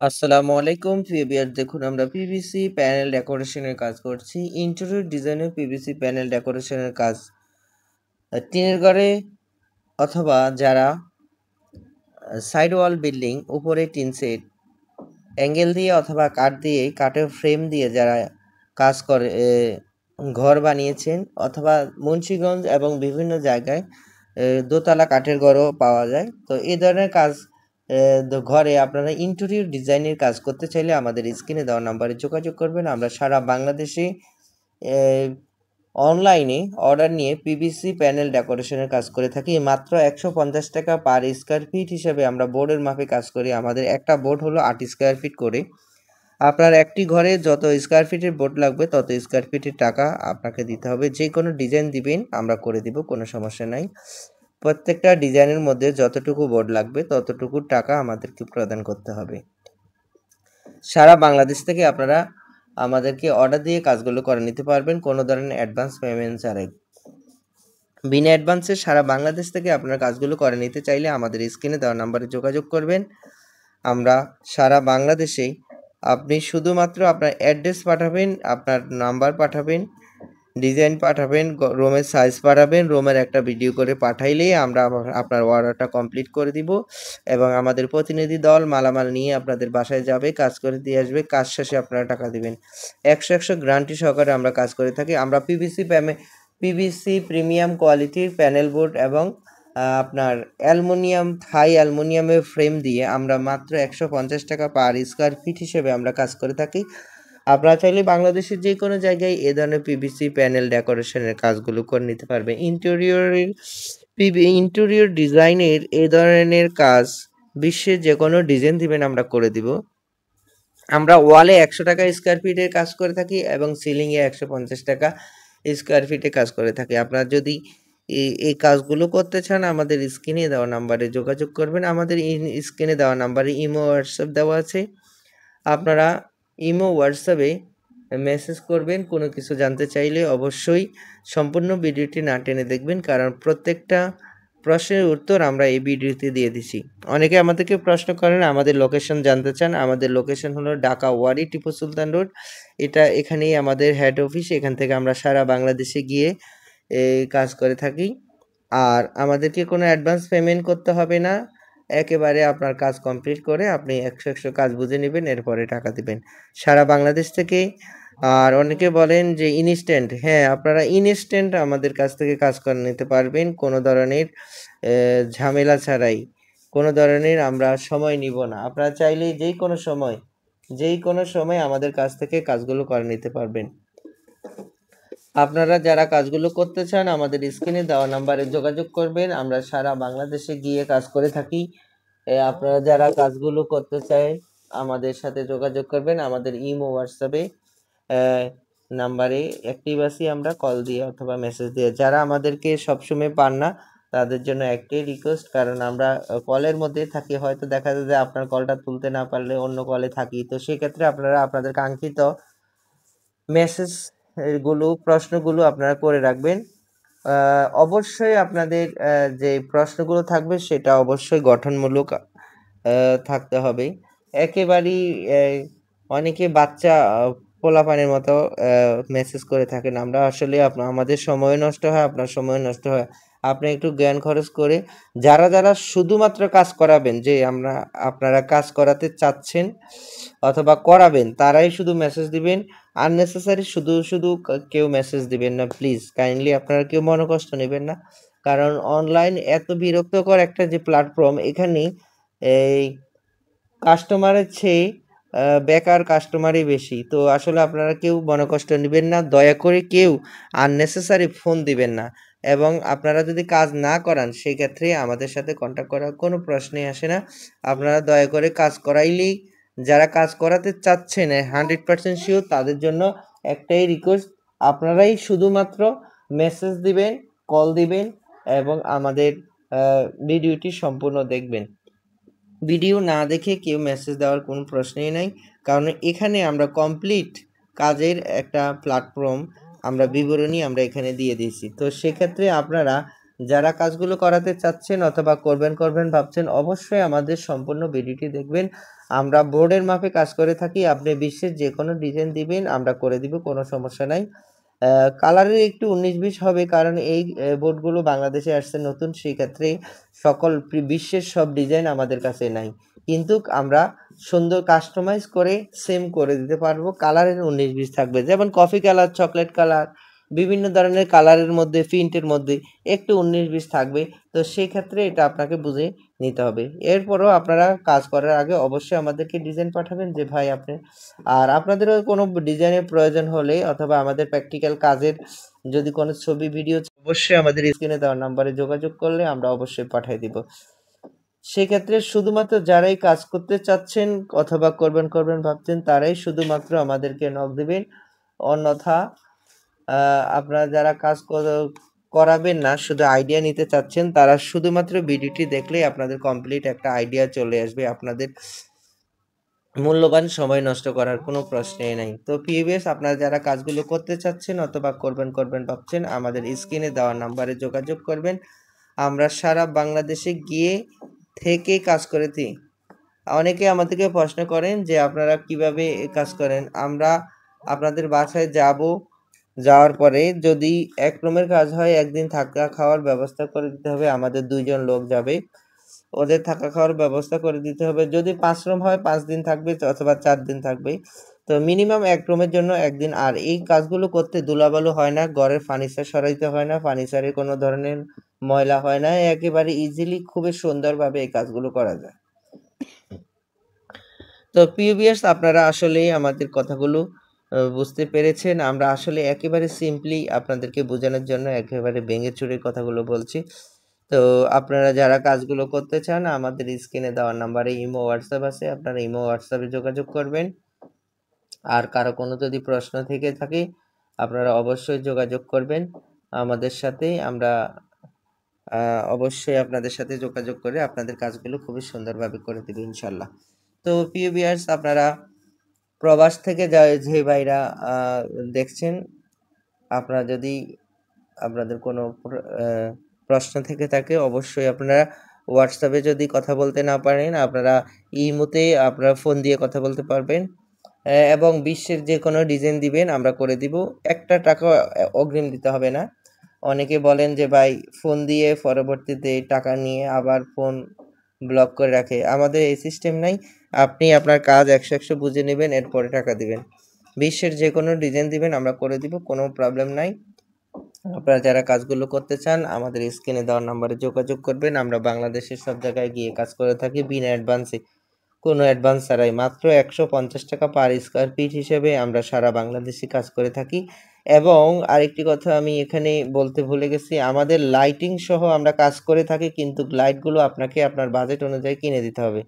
আসসালামু আলাইকুম প্রিয় ভিউয়ার, দেখুন আমরা পিভিসি প্যানেল ডেকোরেশনের কাজ করছি। ইন্টেরিয়র ডিজাইনের পিভিসি প্যানেল ডেকোরেশনের কাজ টিনের ঘরে অথবা যারা সাইড ওয়াল বিল্ডিং উপরে টিন সেট অ্যাঙ্গেল দিয়ে অথবা কাঠ দিয়ে কাঠের ফ্রেম দিয়ে যারা কাজ করে ঘর বানিয়েছেন, অথবা মুন্সিগঞ্জ এবং বিভিন্ন জায়গায় দোতলা কাঠের ঘরও পাওয়া যায়। তো এই ধরনের কাজ ঘরে আপনারা ইন্টেরিয়র ডিজাইনের কাজ করতে চাইলে আমাদের স্ক্রিনে দেওয়া নাম্বারে যোগাযোগ করবেন। আমরা সারা বাংলাদেশে অনলাইনে অর্ডার নিয়ে পিভিসি প্যানেল ডেকোরেশনের কাজ করে থাকি। মাত্র 150 টাকা পার স্কোয়ার ফিট হিসেবে আমরা বোর্ডের মাপে কাজ করি। আমাদের একটা বোর্ড হলো 8 স্কোয়ার ফিট করে। আপনার একটি ঘরে যত স্কোয়ার ফিটের বোর্ড লাগবে তত স্কোয়ার ফিটের টাকা আপনাকে দিতে হবে। যে কোনো ডিজাইন দিবেন আমরা করে দিব, কোনো সমস্যা নাই। প্রত্যেকটা ডিজাইনের মধ্যে যতটুকু বোর্ড লাগবে ততটুকু টাকা আমাদেরকে প্রদান করতে হবে। সারা বাংলাদেশ থেকে আপনারা আমাদেরকে অর্ডার দিয়ে কাজগুলো করে নিতে পারবেন, কোনো ধরনের অ্যাডভান্স পেমেন্ট ছাড়াই। বিনা অ্যাডভান্সে সারা বাংলাদেশ থেকে আপনারা কাজগুলো করে নিতে চাইলে আমাদের স্ক্রিনে দেওয়া নাম্বারে যোগাযোগ করবেন। আমরা সারা বাংলাদেশে আপনি শুধুমাত্র আপনার অ্যাড্রেস পাঠাবেন, আপনার নাম্বার পাঠাবেন, ডিজাইন পাঠাবেন, রুমের সাইজ পাঠাবেন, রুমের একটা ভিডিও করে পাঠাইলেই আমরা আপনার অর্ডারটা কমপ্লিট করে দিব এবং আমাদের প্রতিনিধি দল মালামাল নিয়ে আপনাদের বাসায় যাবে, কাজ করে দিয়ে আসবে। কাজ শেষে আপনারা টাকা দিবেন। 100 গ্যারান্টি সহকারে আমরা কাজ করে থাকি। আমরা পিভিসি প্রিমিয়াম কোয়ালিটির প্যানেল বোর্ড এবং আপনার অ্যালুমিনিয়াম থাই অ্যালুমিনিয়ামের ফ্রেম দিয়ে আমরা মাত্র 150 টাকা পার স্কোয়ার ফিট হিসেবে আমরা কাজ করে থাকি। আপনারা চাইলে বাংলাদেশের যে কোনো জায়গায় এ ধরনের পিভিসি প্যানেল ডেকোরেশনের কাজগুলো করে নিতে পারবে। ইন্টেরিয়র ডিজাইনের এ ধরনের কাজ বিশ্বের যে কোনো ডিজাইন দিবেন আমরা করে দিব। আমরা ওয়ালে 100 টাকা স্কোয়ার ফিটের কাজ করে থাকি এবং সিলিংয়ে 150 টাকা স্কোয়ার ফিটে কাজ করে থাকি। আপনারা যদি এই কাজগুলো করতে চান আমাদের স্ক্রিনে দেওয়া নাম্বারে যোগাযোগ করবেন। আমাদের স্ক্রিনে দেওয়া নাম্বারে ইমো হোয়াটসঅ্যাপ দেওয়া আছে। আপনারা ইমো হোয়াটসঅ্যাপে মেসেজ করবেন কোনো কিছু জানতে চাইলে। অবশ্যই সম্পূর্ণ ভিডিওটি না টেনে দেখবেন, কারণ প্রত্যেকটা প্রশ্নের উত্তর আমরা এই ভিডিওতে দিয়ে দিছি। অনেকে আমাদেরকে প্রশ্ন করেন, আমাদের লোকেশন জানতে চান। আমাদের লোকেশন হলো ঢাকা ওয়ারি টিপু সুলতান রোড। এখানেই আমাদের হেড অফিস। এখান থেকে আমরা সারা বাংলাদেশে গিয়ে কাজ করে থাকি। আর আমাদেরকে কোনো অ্যাডভান্স পেমেন্ট করতে হবে না। একেবারে আপনার কাজ কমপ্লিট করে আপনি 100 কাজ বুঝে নেবেন, এরপরে টাকা দিবেন সারা বাংলাদেশ থেকে। আর অনেকে বলেন যে ইনস্ট্যান্ট, হ্যাঁ আপনারা ইনস্ট্যান্ট আমাদের কাছ থেকে কাজ করে নিতে পারবেন, কোনো ধরনের ঝামেলা ছাড়াই। কোনো ধরনের আমরা সময় নিব না। আপনারা চাইলে যেই কোনো সময় আমাদের কাছ থেকে কাজগুলো করে নিতে পারবেন। আপনারা যারা কাজগুলো করতে চান আমাদের স্ক্রিনে দেওয়া নাম্বারে যোগাযোগ করবেন। আমরা সারা বাংলাদেশে গিয়ে কাজ করে থাকি। আপনারা যারা কাজগুলো করতে চান আমাদের সাথে যোগাযোগ করবেন। আমাদের ইমো হোয়াটসঅ্যাপে নাম্বারে অ্যাক্টিভ আছি আমরা, কল দিয়ে অথবা মেসেজ দিয়ে। যারা আমাদেরকে সবসময় পান না তাদের জন্য একটাই রিকোয়েস্ট, কারণ আমরা কলের মধ্যে থাকি, হয়তো দেখা যায় যে আপনার কলটা তুলতে না পারলে অন্য কলে থাকি। তো সেক্ষেত্রে আপনারা আপনাদের কাঙ্ক্ষিত মেসেজ প্রশ্নগুলো আপনারা করে রাখবেন। অবশ্যই আপনাদের যে প্রশ্নগুলো থাকবে সেটা অবশ্যই গঠনমূলক থাকতে হবে। একেবারেই অনেকে বাচ্চা পোলাপানের মতো মেসেজ করে থাকেন। আমরা আসলে আমাদের সময় নষ্ট হয়, আপনার সময় নষ্ট হয়। আপনি একটু জ্ঞান খরচ করে যারা শুধুমাত্র কাজ করাবেন, যে আপনারা কাজ করাতে চাচ্ছেন অথবা করাবেন, তারাই শুধু মেসেজ দিবেন। আননেসেসারি শুধু কেউ মেসেজ দিবেন না প্লিজ। কাইন্ডলি আপনারা কেউ মনোকষ্ট নেবেন না, কারণ অনলাইন এত বিরক্তকর একটা যে প্ল্যাটফর্ম, এখানে এই কাস্টমারের চেয়ে বেকার কাস্টমারই বেশি। তো আসলে আপনারা কেউ মনোকষ্ট নেবেন না, দয়া করে কেউ আননেসেসারি ফোন দিবেন না। এবং আপনারা যদি কাজ না করান সেই ক্ষেত্রে আমাদের সাথে কন্ট্যাক্ট করার কোনো প্রশ্নই আসে না। আপনারা দয়া করে কাজ করাইলেই, যারা কাজ করাতে চাচ্ছেন 100% শিওর, তাদের জন্য একটাই রিকোয়েস্ট, আপনারাই শুধুমাত্র মেসেজ দিবেন, কল দিবেন এবং আমাদের ভিডিওটি সম্পূর্ণ দেখবেন। ভিডিও না দেখে কেউ মেসেজ দেওয়ার কোনো প্রশ্নই নাই, কারণ এখানে আমরা কমপ্লিট কাজের একটা প্ল্যাটফর্ম, আমরা বিবরণী আমরা এখানে দিয়ে দিয়েছি। তো সেক্ষেত্রে আপনারা যারা কাজগুলো করাতে চাচ্ছেন অথবা করবেন ভাবছেন, অবশ্যই আমাদের সম্পূর্ণ ভিডিওটি দেখবেন। আমরা বোর্ডের মাপে কাজ করে থাকি। আপনি বিশ্বের যে কোনো ডিজাইন দিবেন, আমরা করে দিব, কোনো সমস্যা নাই। কালারের একটু 19-20 হবে, কারণ এই বোর্ডগুলো বাংলাদেশে আসছে নতুন, সেই ক্ষেত্রে সকল বিশ্বের সব ডিজাইন আমাদের কাছে নাই, কিন্তু আমরা সুন্দর কাস্টমাইজ করে সেম করে দিতে পারবো। কালারের 19-20 থাকবে, যেমন কফি কালার, চকলেট কালার, বিভিন্ন ধরনের কালারের মধ্যে, প্রিন্টের মধ্যে একটু 19-20 থাকবে। তো সেই ক্ষেত্রে এটা আপনাকে বুঝে নিতে হবে। এরপরও আপনারা কাজ করার আগে অবশ্যই আমাদেরকে ডিজাইন পাঠাবেন যে ভাই আপনি, আর আপনাদেরও কোনো ডিজাইনের প্রয়োজন হলে অথবা আমাদের প্র্যাকটিক্যাল কাজের যদি কোনো ছবি ভিডিও, অবশ্যই আমাদের স্ক্রিনে দেওয়া নাম্বারে যোগাযোগ করলে আমরা অবশ্যই পাঠিয়ে দিব। সেক্ষেত্রে শুধুমাত্র যারাই কাজ করতে চাচ্ছেন অথবা করবেন ভাবছেন, তারাই শুধুমাত্র আমাদেরকে নক দিবেন। অন্যথা আপনারা যারা কাজ করাবেন না, শুধু আইডিয়া নিতে চাচ্ছেন, তারা শুধুমাত্র ভিডিওটি দেখলেই আপনাদের কমপ্লিট একটা আইডিয়া চলে আসবে। আপনাদের মূল্যবান সময় নষ্ট করার কোনো প্রশ্নই নাই। তো প্রিভিয়াস আপনারা যারা কাজগুলো করতে চাচ্ছেন অথবা করবেন ভাবছেন, আমাদের স্ক্রিনে দেওয়া নাম্বারে যোগাযোগ করবেন। আমরা সারা বাংলাদেশে গিয়ে থেকে কাজ করে দিই। অনেকে আমাদেরকে প্রশ্ন করেন যে আপনারা কিভাবে কাজ করেন। আমরা আপনাদের বাসায় যাব, যাওয়ার পরে যদি এক রুমের কাজ হয়, একদিন থাকা খাওয়ার ব্যবস্থা করে দিতে হবে। আমাদের 2 জন লোক যাবে, ওদের থাকা খাওয়ার ব্যবস্থা করে দিতে হবে। যদি 5 রুম হয় 5 দিন থাকবে অথবা 4 দিন থাকবে। তো মিনিমাম 1 রুমের জন্য 1 দিন। আর এই কাজগুলো করতে ধুলাবালু হয় না, ঘরের ফার্নিচার সরাইতে হয় না, ফার্নিচারে কোনো ধরনের ময়লা হয় না, একেবারে ইজিলি খুবই সুন্দরভাবে এই কাজগুলো করা যায়। তো প্রিভিয়াস আপনারা আসলেই আমাদের কথাগুলো বুঝতে পেরেছেন। আমরা আসলে একেবারে সিম্পলি আপনাদেরকে বোঝানোর জন্য একেবারে ভেঙে চুরে কথাগুলো বলছি। তো আপনারা যারা কাজগুলো করতে চান, আমাদের স্ক্রিনে দেওয়া নাম্বারে ইমো হোয়াটসঅ্যাপ আছে, আপনারা ইমো হোয়াটসঅ্যাপে যোগাযোগ করবেন। আর কারো কোনো যদি প্রশ্ন থেকে থাকে, আপনারা অবশ্যই যোগাযোগ করবেন আমাদের সাথে। আমরা অবশ্যই আপনাদের সাথে যোগাযোগ করে আপনাদের কাজগুলো খুবই সুন্দরভাবে করে দেব ইনশাল্লাহ। তো প্রিয় ভিউয়ার্স, আপনারা প্রবাস থেকে যে ভাইরা দেখছেন, আপনারা যদি আপনাদের কোনো প্রশ্ন থেকে থাকে, অবশ্যই আপনারা হোয়াটসঅ্যাপে যদি কথা বলতে না পারেন, আপনারা ইমোতে আপনারা ফোন দিয়ে কথা বলতে পারবেন। এবং বিশ্বের যে কোনো ডিজাইন দিবেন, আমরা করে দিব। একটা টাকা অগ্রিম দিতে হবে না। অনেকে বলেন যে ভাই ফোন দিয়ে পরবর্তীতে টাকা নিয়ে আবার ফোন ব্লক করে রাখে। আমাদের এই সিস্টেম নাই। আপনি আপনার কাজ 100 বুঝে নেবেন, এরপরে টাকা দিবেন। বিশ্বের যে কোনো ডিজাইন দিবেন, আমরা করে দিব, কোনো প্রবলেম নাই। আপনারা যারা কাজগুলো করতে চান, আমাদের স্ক্রিনে দেওয়া নাম্বারে যোগাযোগ করবেন। আমরা বাংলাদেশের সব জায়গায় গিয়ে কাজ করে থাকি বিনা অ্যাডভান্সে, কোনো অ্যাডভান্স ছাড়াই। মাত্র 150 টাকা পার স্কোয়ার ফিট হিসেবে আমরা সারা বাংলাদেশে কাজ করে থাকি। এবং আরেকটি কথা আমি এখানে বলতে ভুলে গেছি, আমাদের লাইটিং সহ আমরা কাজ করে থাকি, কিন্তু লাইটগুলো আপনাকে আপনার বাজেট অনুযায়ী কিনে দিতে হবে।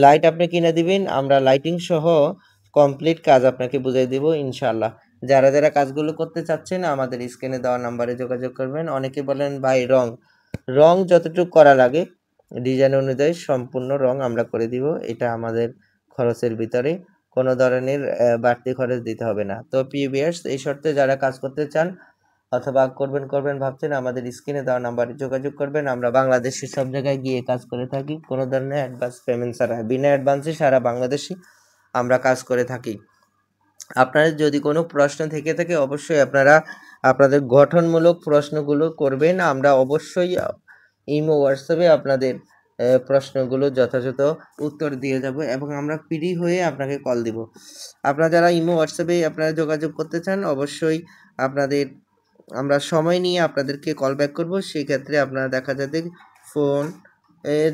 লাইট আপনি কিনে দিবেন, আমরা লাইটিং সহ কমপ্লিট কাজ আপনাকে বুঝিয়ে দিব ইনশাআল্লাহ। যারা কাজগুলো করতে চাচ্ছেন, আমাদের স্ক্রিনে দেওয়া নাম্বারে যোগাযোগ করবেন। অনেকে বলেন ভাই রং যতটুকু করা লাগে ডিজাইন অনুযায়ী সম্পূর্ণ রং আমরা করে দিব। এটা আমাদের খরচের ভিতরে, কোনো ধরনের বাড়তি খরচ দিতে হবে না। তো প্রিভিয়াস এই শর্তে যারা কাজ করতে চান অথবা করবেন ভাবছেন, আমাদের স্ক্রিনে দেওয়া নাম্বারে যোগাযোগ করবেন। আমরা বাংলাদেশের সব জায়গায় গিয়ে কাজ করে থাকি, কোনো ধরনের অ্যাডভান্স পেমেন্ট ছাড়া, বিনা অ্যাডভান্সে সারা বাংলাদেশে আমরা কাজ করে থাকি। আপনাদের যদি কোনো প্রশ্ন থেকে থাকে, অবশ্যই আপনারা আপনাদের গঠনমূলক প্রশ্নগুলো করবেন। আমরা অবশ্যই ইমো হোয়াটসঅ্যাপে আপনাদের প্রশ্নগুলো যথাযথ উত্তর দিয়ে যাব এবং আমরা ফ্রি হয়ে আপনাকে কল দিব। আপনারা যারা ইমো হোয়াটসঅ্যাপে আপনারা যোগাযোগ করতে চান, অবশ্যই আপনাদের আমরা সময় নিয়ে আপনাদেরকে কল ব্যাক করব। সেই ক্ষেত্রে আপনারা দেখা যাবে ফোন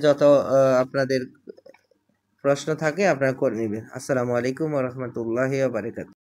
যত আপনাদের প্রশ্ন থাকে আপনারা করে নেবেন। আসসালামু আলাইকুম ওয়া রাহমাতুল্লাহি ওয়া বারাকাতুহু।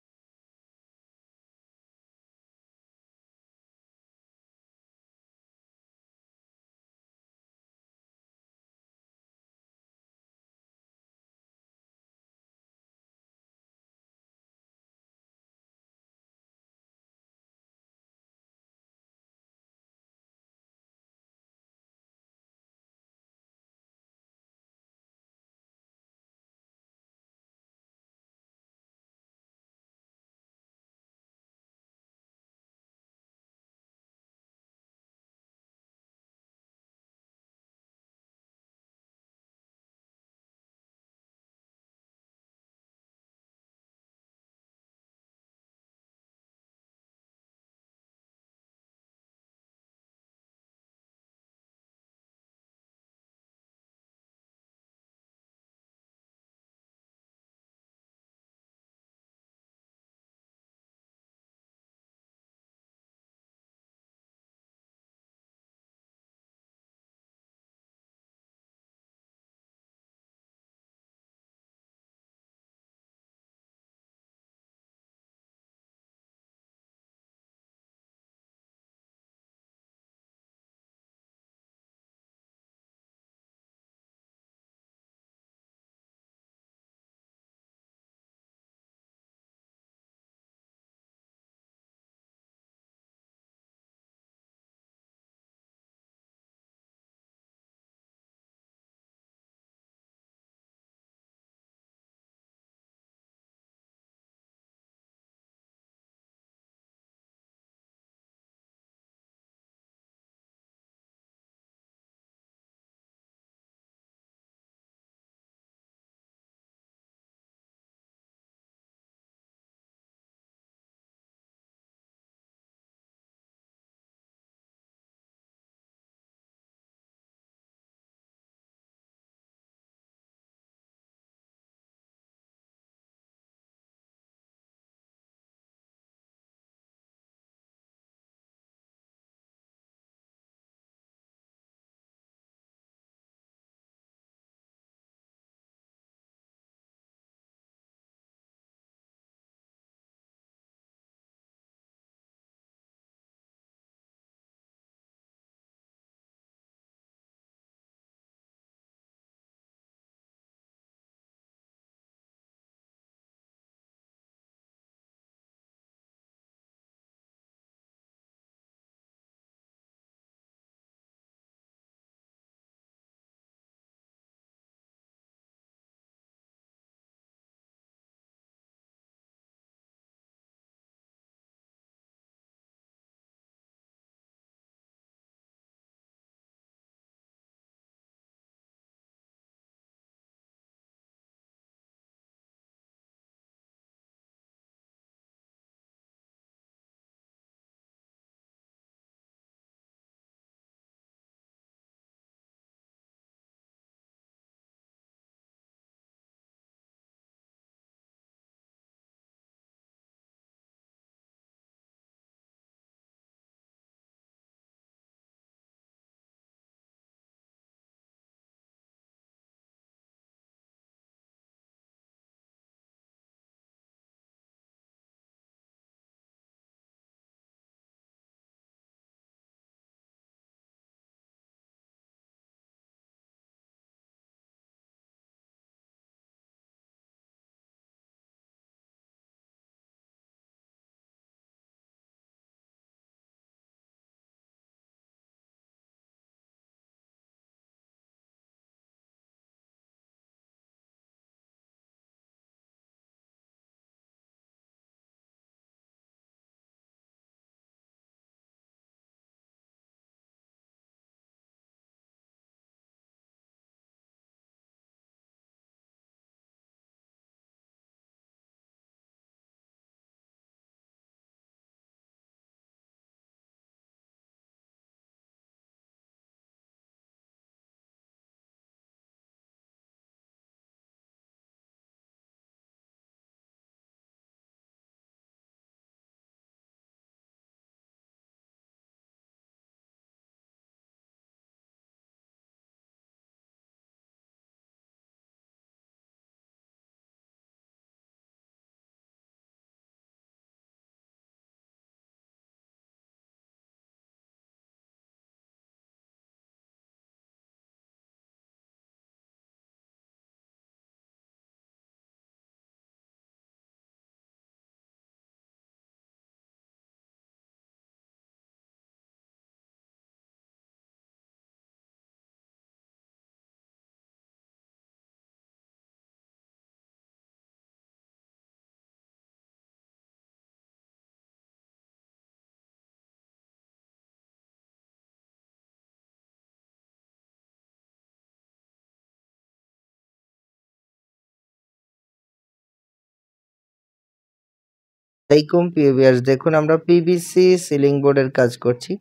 আলাইকুম প্রিয় ভিউয়ার্স, দেখুন আমরা পিভিসি সিলিং বোর্ডের কাজ করছি।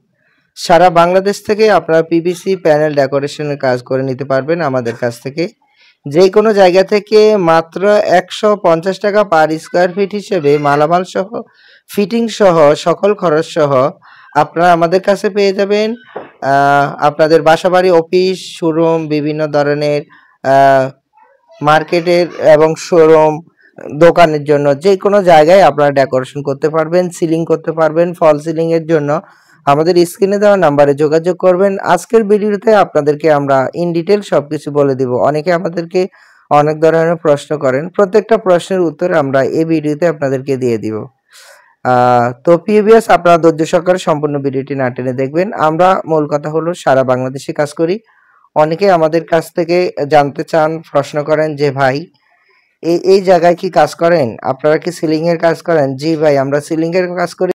সারা বাংলাদেশ থেকে আপনারা পিভিসি প্যানেল ডেকোরেশনের কাজ করে নিতে পারবেন আমাদের কাছ থেকে। যে কোনো জায়গা থেকে মাত্র 150 টাকা পার স্কোয়ার ফিট হিসেবে মালামাল সহ ফিটিং সহ সকল খরচ সহ আপনারা আমাদের কাছে পেয়ে যাবেন। আপনাদের বাসাবাড়ি, অফিস, শোরুম, বিভিন্ন ধরনের মার্কেটের এবং শোরুম, দোকানের জন্য যে কোনো জায়গায় আপনারা ডেকোরেশন করতে পারবেন, সিলিং করতে পারবেন। ফল সিলিং এর জন্য আমাদের স্ক্রিনে দেওয়া নাম্বারে যোগাযোগ করবেন। আজকের ভিডিওতে আপনাদেরকে আমরা ইন ডিটেল সবকিছু বলে দিব। অনেকে আমাদেরকে অনেক ধরনের প্রশ্ন করেন, প্রত্যেকটা প্রশ্নের উত্তর আমরা এই ভিডিওতে আপনাদেরকে দিয়ে দিব। তো প্রিভিয়াস আপনারা ধৈর্য সহকারে সম্পূর্ণ ভিডিওটি না টেনে দেখবেন। আমরা মূল কথা হলো সারা বাংলাদেশে কাজ করি। অনেকে আমাদের কাছ থেকে জানতে চান, প্রশ্ন করেন যে ভাই এই জায়গায় কি কাজ করেন, আপনারা কি সিলিং এর কাজ করেন? জি ভাই, আমরা সিলিং এর কাজ করি।